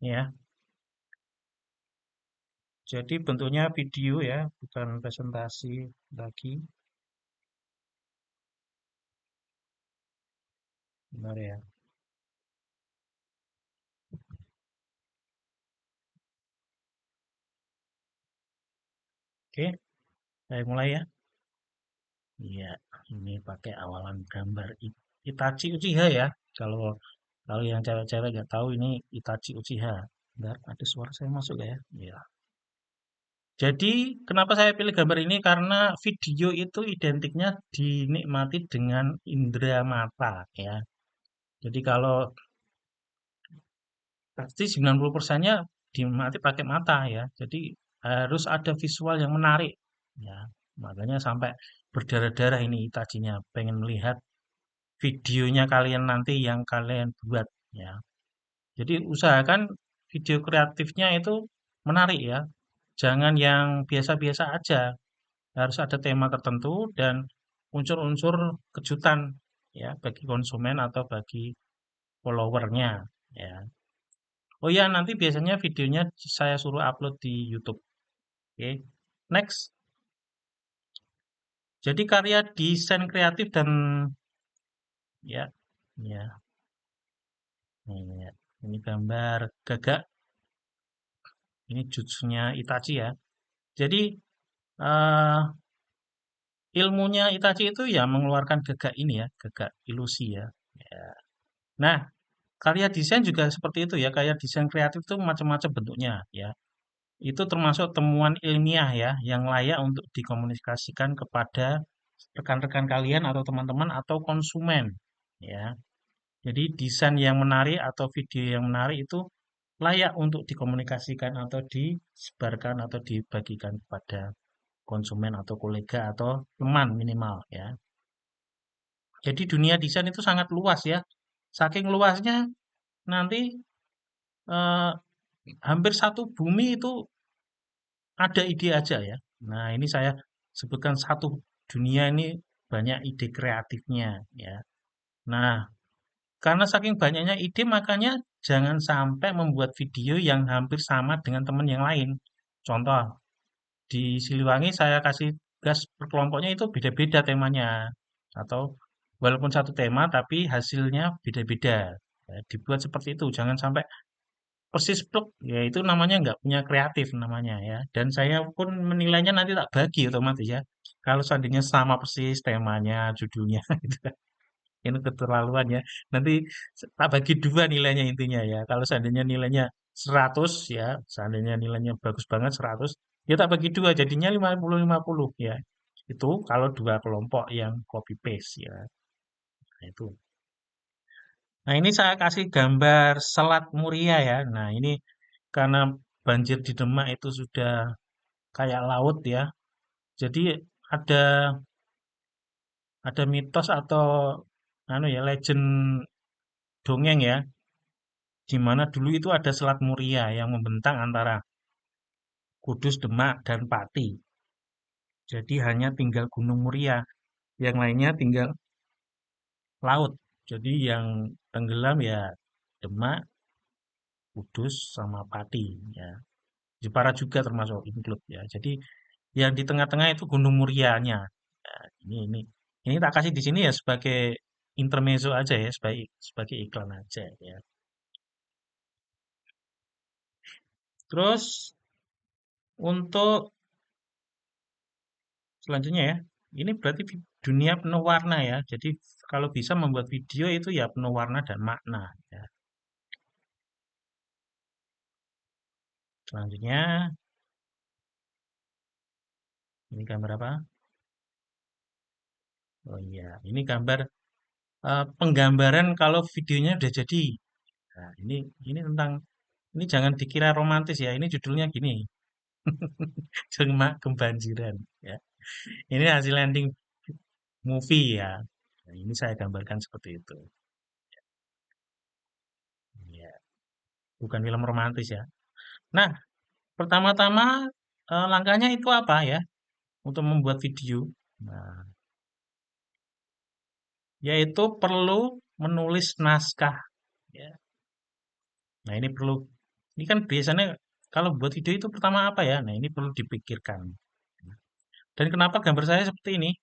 ya. Jadi bentuknya video ya, bukan presentasi lagi. Benar ya. Oke, saya mulai ya. Iya, ini pakai awalan gambar Itachi Uchiha ya. Kalau kalau yang cewek-cewek nggak tahu ini Itachi Uchiha. Bentar, ada suara saya masuk nggak ya? Iya. Jadi kenapa saya pilih gambar ini? Karena video itu identiknya dinikmati dengan indera mata ya. Jadi kalau pasti 90%-nya dinikmati pakai mata ya. Jadi harus ada visual yang menarik ya. Makanya sampai berdarah-darah ini Itachinya pengen melihat videonya kalian nanti yang kalian buat ya. Jadi usahakan video kreatifnya itu menarik ya. Jangan yang biasa-biasa aja. Harus ada tema tertentu dan unsur-unsur kejutan ya bagi konsumen atau bagi followernya ya. Oh ya, nanti biasanya videonya saya suruh upload di YouTube. Oke. Next. Jadi karya desain kreatif dan ya ya ini gambar gagak. Ini jutsunya Itachi ya. Jadi eh, ilmunya Itachi itu ya mengeluarkan gagak ini ya, gagak ilusi ya. Ya. Nah, karya desain juga seperti itu ya. Karya desain kreatif itu macam-macam bentuknya ya. Itu termasuk temuan ilmiah ya yang layak untuk dikomunikasikan kepada rekan-rekan kalian atau teman-teman atau konsumen ya. Jadi desain yang menarik atau video yang menarik itu layak untuk dikomunikasikan atau disebarkan atau dibagikan kepada konsumen atau kolega atau teman minimal ya. Jadi dunia desain itu sangat luas ya. Saking luasnya nanti eh, hampir satu bumi itu ada ide aja ya. Nah, ini saya sebutkan satu dunia ini banyak ide kreatifnya ya. Nah, karena saking banyaknya ide makanya jangan sampai membuat video yang hampir sama dengan teman yang lain. Contoh, di Siliwangi saya kasih gas per kelompoknya itu beda-beda temanya. Atau walaupun satu tema tapi hasilnya beda-beda. Ya, dibuat seperti itu, jangan sampai persis plek, ya itu namanya nggak punya kreatif namanya ya. Dan saya pun menilainya nanti tak bagi otomatis ya. Kalau seandainya sama persis temanya, judulnya, gitu kan. Ini keterlaluan ya. Nanti tak bagi dua nilainya intinya ya. Kalau seandainya nilainya 100 ya, seandainya nilainya bagus banget 100, ya tak bagi dua jadinya 50-50 ya. Itu kalau dua kelompok yang copy paste ya. Nah, itu. Nah, ini saya kasih gambar Selat Muria ya. Nah, ini karena banjir di Demak itu sudah kayak laut ya. Jadi ada ada mitos atau anu ya legend dongeng ya, di mana dulu itu ada Selat Muria yang membentang antara Kudus, Demak, dan Pati. Jadi hanya tinggal Gunung Muria, yang lainnya tinggal laut. Jadi yang tenggelam ya Demak, Kudus, sama Pati ya. Jepara juga termasuk include ya. Jadi yang di tengah-tengah itu Gunung Murianya. Nah, ini tak kasih di sini ya sebagai intermezzo aja ya, sebagai sebagai iklan aja ya. Terus untuk selanjutnya ya, ini berarti dunia penuh warna ya. Jadi kalau bisa membuat video itu ya penuh warna dan makna ya. Selanjutnya ini gambar apa? Oh iya, ini gambar penggambaran kalau videonya udah jadi. Nah, ini tentang ini jangan dikira romantis ya. Ini judulnya gini, Cengmak Kebanjiran ya. Ini hasil landing movie ya. Nah, ini saya gambarkan seperti itu. Ya, bukan film romantis ya. Nah, pertama-tama langkahnya itu apa ya untuk membuat video? Nah, yaitu perlu menulis naskah ya. Nah, ini perlu Ini kan biasanya kalau buat video itu pertama apa ya? Nah, ini perlu dipikirkan. Dan kenapa gambar saya seperti ini?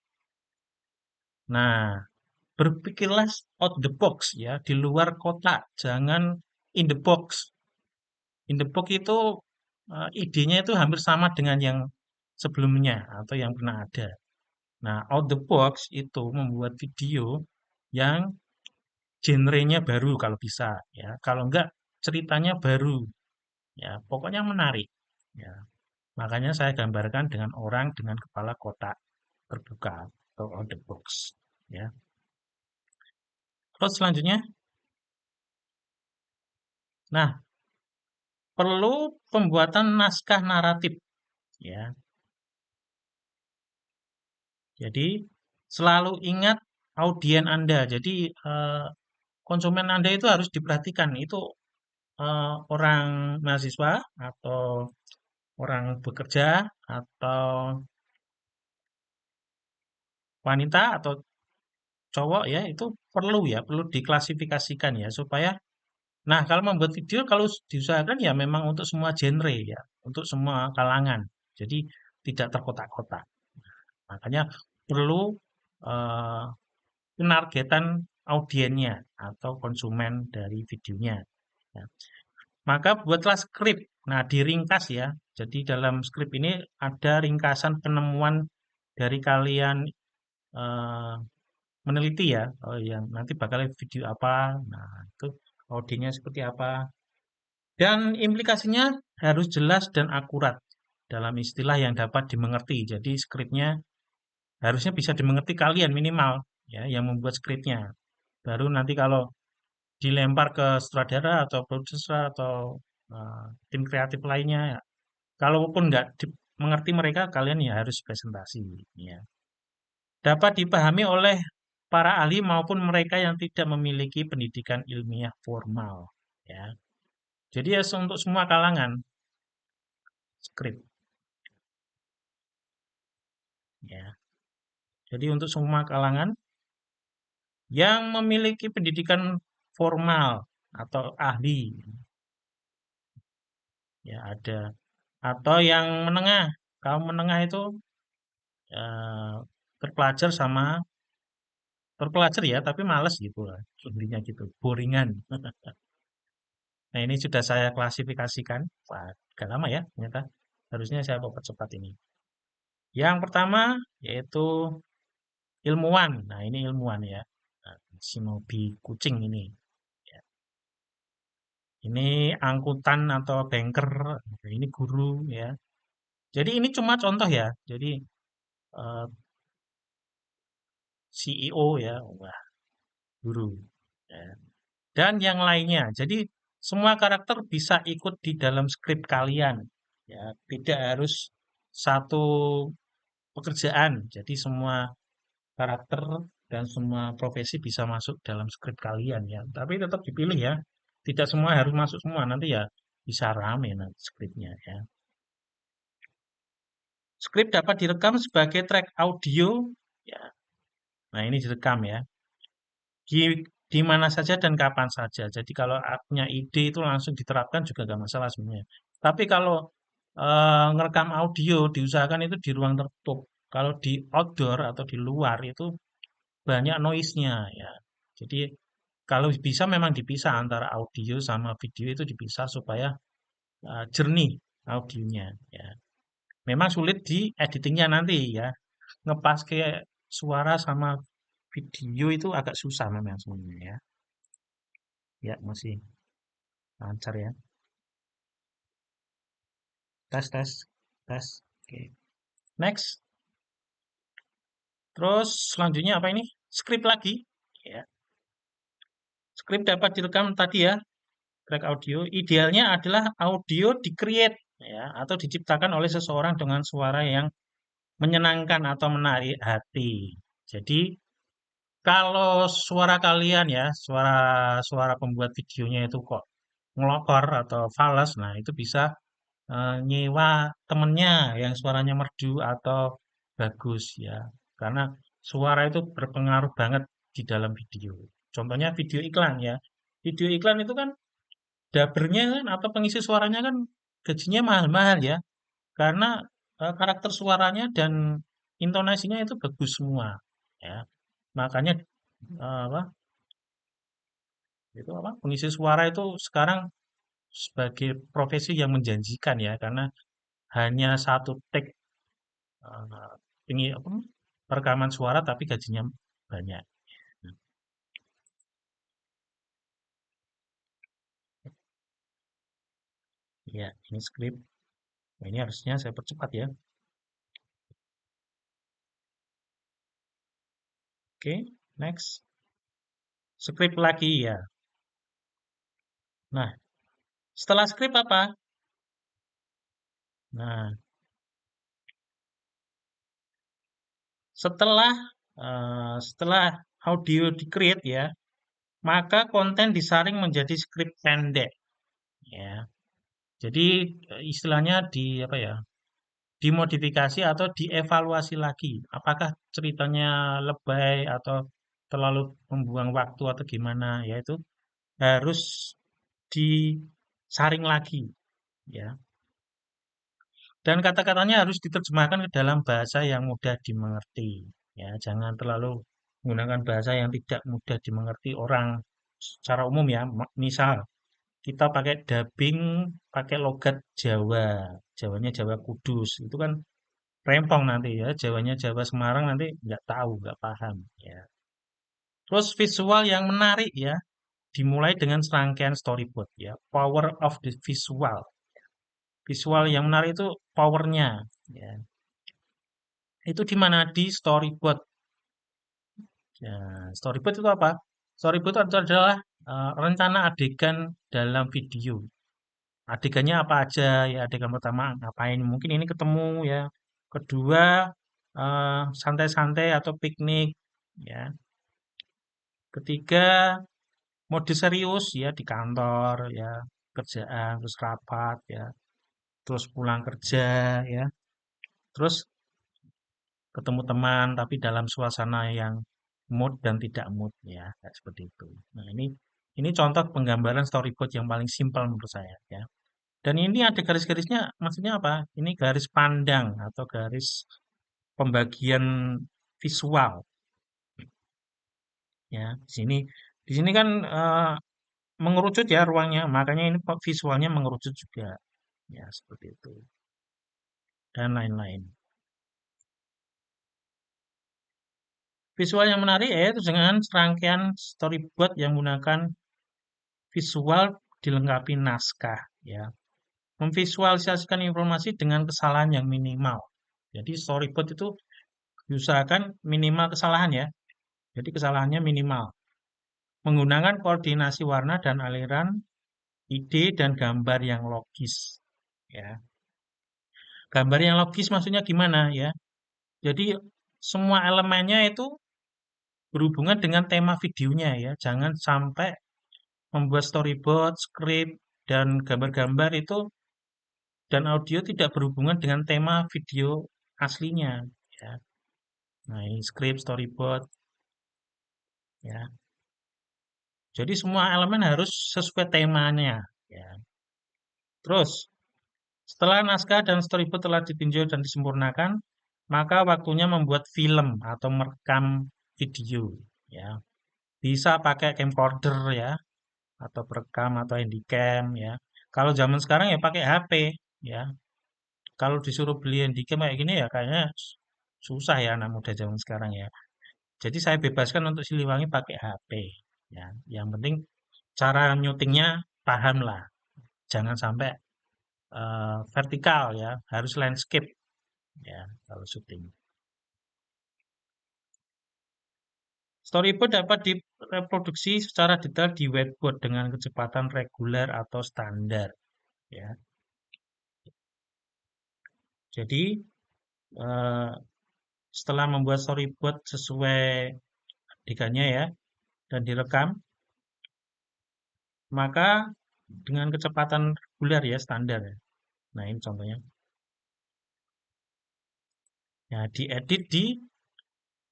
Nah, berpikirlah out the box ya, di luar kotak, jangan in the box. In the box itu idenya itu hampir sama dengan yang sebelumnya atau yang pernah ada. Nah, out the box itu membuat video yang genrenya baru kalau bisa ya. Kalau enggak ceritanya baru ya, pokoknya menarik ya. Makanya saya gambarkan dengan orang dengan kepala kotak terbuka atau out the box ya. Terus selanjutnya, nah, perlu pembuatan naskah naratif ya. Jadi selalu ingat audien Anda. Jadi konsumen Anda itu harus diperhatikan. Itu orang mahasiswa atau orang bekerja atau wanita atau cowok ya itu perlu diklasifikasikan ya supaya nah kalau membuat video kalau diusahakan ya memang untuk semua genre ya, untuk semua kalangan. Jadi tidak terkotak-kotak. Makanya perlu eh, penargetan audiennya atau konsumen dari videonya. Ya. Maka buatlah skrip. Nah, diringkas ya. Jadi dalam skrip ini ada ringkasan penemuan dari kalian eh, meneliti ya. Oh, yang nanti bakal video apa. Nah, itu audienya seperti apa. Dan implikasinya harus jelas dan akurat dalam istilah yang dapat dimengerti. Jadi skripnya harusnya bisa dimengerti kalian minimal ya yang membuat skripnya. Baru nanti kalau dilempar ke sutradara atau produser atau tim kreatif lainnya, ya, kalaupun nggak mengerti mereka, kalian ya harus presentasi. Ya. Dapat dipahami oleh para ahli maupun mereka yang tidak memiliki pendidikan ilmiah formal. Ya. Jadi ya untuk semua kalangan skrip. Ya. Jadi untuk semua kalangan yang memiliki pendidikan formal atau ahli, ya ada. Atau yang menengah, kaum menengah itu eh, terpelajar sama terpelajar ya, tapi males gitu lah. Intinya gitu, boringan. Nah ini sudah saya klasifikasikan. Wah, agak lama ya ternyata. Harusnya saya cepat ini. Yang pertama yaitu ilmuwan. Nah ini ilmuwan ya. Nah, Shinobi kucing ini. Ya. Ini angkutan atau banker. Nah, ini guru ya. Jadi ini cuma contoh ya. Jadi eh, CEO ya, wah guru. Ya. Dan yang lainnya. Jadi semua karakter bisa ikut di dalam skrip kalian. Ya, tidak harus satu pekerjaan. Jadi semua karakter dan semua profesi bisa masuk dalam skrip kalian ya. Tapi tetap dipilih ya. Tidak semua harus masuk semua. Nanti ya bisa rame nanti skripnya ya. Skrip dapat direkam sebagai track audio ya. Nah, ini direkam ya. di di mana saja dan kapan saja. Jadi kalau punya ide itu langsung diterapkan juga nggak masalah sebenarnya. Tapi kalau ngerekam audio diusahakan itu di ruang tertutup. Kalau di outdoor atau di luar itu banyak noise-nya ya. Jadi kalau bisa memang dipisah antara audio sama video itu dipisah supaya jernih audionya ya. Memang sulit di editingnya nanti ya. Ngepas ke suara sama video itu agak susah memang sebenarnya ya. Ya, masih lancar ya. Tes, tes, tes. Oke. Next. Terus selanjutnya apa ini? Script lagi. Ya. Script dapat direkam tadi ya, track audio. Idealnya adalah audio di-create ya atau diciptakan oleh seseorang dengan suara yang menyenangkan atau menarik hati. Jadi kalau suara kalian ya, suara suara pembuat videonya itu kok ngelokor atau fals, nah itu bisa nyewa temennya yang suaranya merdu atau bagus ya. Karena suara itu berpengaruh banget di dalam video. Contohnya video iklan ya. Video iklan itu kan Dabernya kan atau pengisi suaranya kan gajinya mahal-mahal ya, karena karakter suaranya dan intonasinya itu bagus semua, ya. Makanya apa itu apa pengisi suara itu sekarang sebagai profesi yang menjanjikan ya, karena hanya satu take ini apa rekaman suara tapi gajinya banyak. Ya, ini skrip. Nah, ini harusnya saya percepat ya. Oke, next. Skrip lagi ya. Nah, setelah skrip apa? Nah, setelah setelah audio di-create ya, maka konten disaring menjadi skrip pendek ya. Jadi istilahnya di apa ya? Dimodifikasi atau dievaluasi lagi. Apakah ceritanya lebay atau terlalu membuang waktu atau gimana? Ya itu harus disaring lagi ya. Dan kata-katanya harus diterjemahkan ke dalam bahasa yang mudah dimengerti. Ya, jangan terlalu menggunakan bahasa yang tidak mudah dimengerti orang secara umum ya. Misal kita pakai dubbing pakai logat Jawa, Jawanya Jawa Kudus, itu kan rempong nanti ya, Jawanya Jawa Semarang nanti nggak tahu, nggak paham ya. Terus visual yang menarik ya, dimulai dengan serangkaian storyboard ya. Power of the visual. Visual yang menarik itu powernya ya. Itu di mana? Di storyboard. Ya, storyboard itu apa? Storyboard itu adalah rencana adegan dalam video. Adegannya apa aja ya? Adegan pertama ngapain? Mungkin ini ketemu ya. Kedua santai-santai atau piknik ya. Ketiga mode serius ya di kantor ya, kerjaan terus rapat ya, terus pulang kerja ya. Terus ketemu teman tapi dalam suasana yang mood dan tidak mood ya, kayak seperti itu. Nah, ini contoh penggambaran storyboard yang paling simpel menurut saya ya. Dan ini ada garis-garisnya, maksudnya apa? Ini garis pandang atau garis pembagian visual ya. Di sini kan mengerucut ya ruangnya, makanya ini visualnya mengerucut juga. Ya, seperti itu. Dan lain-lain. Visual yang menarik yaitu dengan serangkaian storyboard yang menggunakan visual dilengkapi naskah ya. Memvisualisasikan informasi dengan kesalahan yang minimal. Jadi storyboard itu diusahakan minimal kesalahan ya. Jadi kesalahannya minimal. Menggunakan koordinasi warna dan aliran ide dan gambar yang logis ya. Gambar yang logis maksudnya gimana ya? Jadi semua elemennya itu berhubungan dengan tema videonya ya. Jangan sampai membuat storyboard, script, dan gambar-gambar itu dan audio tidak berhubungan dengan tema video aslinya ya. Nah, ini script, storyboard ya. Jadi semua elemen harus sesuai temanya ya. Terus setelah naskah dan storyboard telah ditinjau dan disempurnakan, maka waktunya membuat film atau merekam video ya. Bisa pakai camcorder ya atau perekam atau handycam ya. Kalau zaman sekarang ya pakai HP ya. Kalau disuruh beli handycam kayak gini ya kayaknya susah ya anak muda zaman sekarang ya. Jadi saya bebaskan untuk Siliwangi pakai HP ya. Yang penting cara nyutingnya paham lah. Jangan sampai vertikal ya, harus landscape ya kalau syuting. Storyboard dapat direproduksi secara detail di whiteboard dengan kecepatan reguler atau standar ya. Jadi eh, setelah membuat storyboard sesuai adegannya ya dan direkam, maka dengan kecepatan reguler ya standar ya. Nah, ini contohnya. Ya, diedit di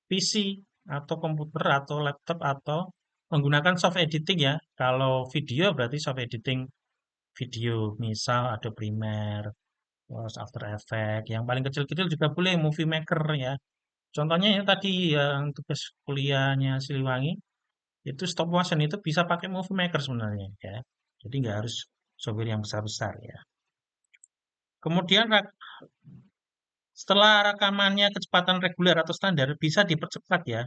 PC atau komputer atau laptop atau menggunakan soft editing ya. Kalau video berarti soft editing video, misal ada Premiere, terus After Effects. Yang paling kecil-kecil juga boleh Movie Maker ya. Contohnya yang tadi yang tugas kuliahnya Siliwangi, itu stop motion itu bisa pakai Movie Maker sebenarnya ya. Jadi nggak harus software yang besar-besar ya. Kemudian setelah rekamannya kecepatan reguler atau standar bisa dipercepat ya.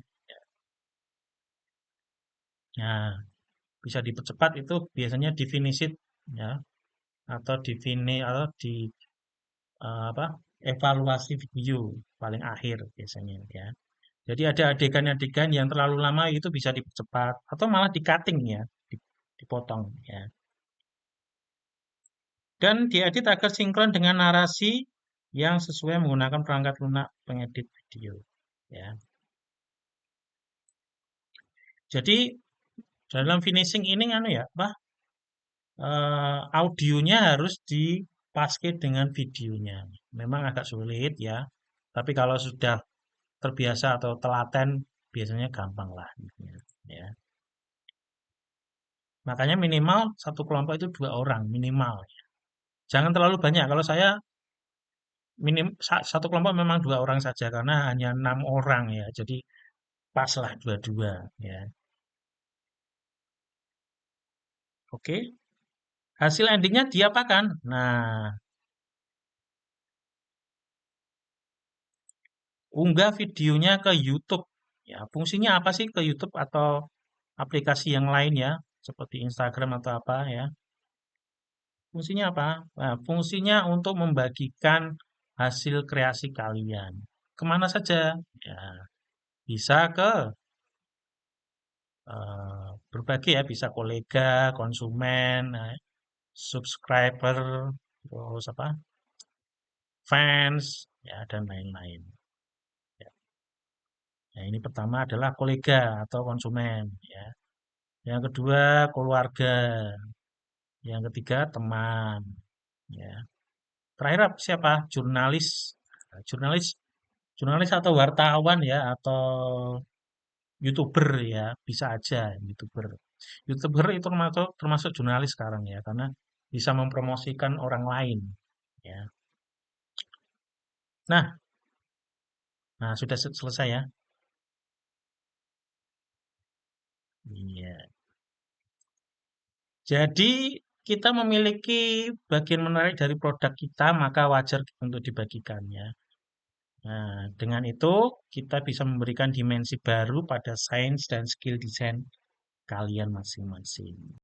Nah, bisa dipercepat itu biasanya di finish it ya atau di finish atau di apa evaluasi video paling akhir biasanya ya. Jadi ada adegan-adegan yang terlalu lama itu bisa dipercepat atau malah di cutting ya, dipotong ya. Dan diedit agar sinkron dengan narasi yang sesuai menggunakan perangkat lunak pengedit video ya. Jadi dalam finishing ini anu ya, apa audionya harus dipaske dengan videonya. Memang agak sulit ya, tapi kalau sudah terbiasa atau telaten biasanya gampang lah gitu ya. Makanya minimal satu kelompok itu 2 orang minimal. Jangan terlalu banyak. Kalau saya satu kelompok memang 2 orang saja karena hanya 6 orang ya. Jadi pas lah dua-dua ya. Oke. Hasil endingnya diapakan? Nah, unggah videonya ke YouTube. Ya, fungsinya apa sih ke YouTube atau aplikasi yang lain ya, seperti Instagram atau apa ya? Fungsinya apa? Nah, fungsinya untuk membagikan hasil kreasi kalian. Kemana saja? Ya, bisa ke berbagai ya, bisa kolega, konsumen, nah, subscriber, terus apa, fans, ya dan lain-lain. Ya. Nah, ini pertama adalah kolega atau konsumen, ya. Yang kedua keluarga, yang ketiga teman, ya. Terakhir siapa? Jurnalis, Nah, jurnalis atau wartawan ya atau YouTuber ya bisa aja YouTuber. YouTuber itu termasuk termasuk jurnalis sekarang ya karena bisa mempromosikan orang lain ya. Nah, nah sudah selesai ya. Iya. Jadi kita memiliki bagian menarik dari produk kita maka wajar untuk dibagikannya. Nah, dengan itu kita bisa memberikan dimensi baru pada sains dan skill desain kalian masing-masing.